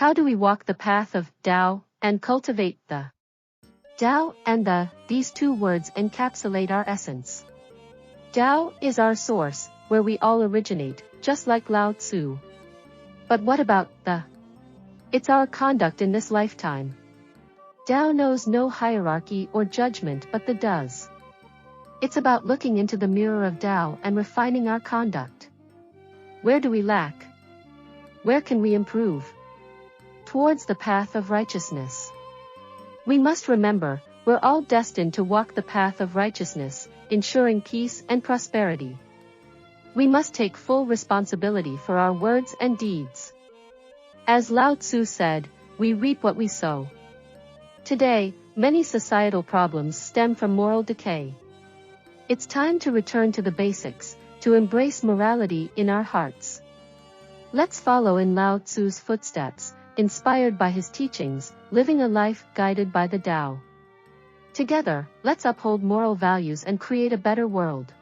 How do we walk the path of Dao and cultivate the Dao and these two words encapsulate our essence. Dao is our source, where we all originate, just like Lao Tzu. But what about the? It's our conduct in this lifetime. Dao knows no hierarchy or judgment but the does. It's about looking into the mirror of Dao and refining our conduct. Where do we lack? Where can we improve? Towards the path of righteousness. We must remember, we're all destined to walk the path of righteousness, ensuring peace and prosperity. We must take full responsibility for our words and deeds. As Lao Tzu said, we reap what we sow. Today, many societal problems stem from moral decay. It's time to return to the basics, to embrace morality in our hearts. Let's follow in Lao Tzu's footsteps, inspired by his teachings, living a life guided by the Tao. Together, let's uphold moral values and create a better world.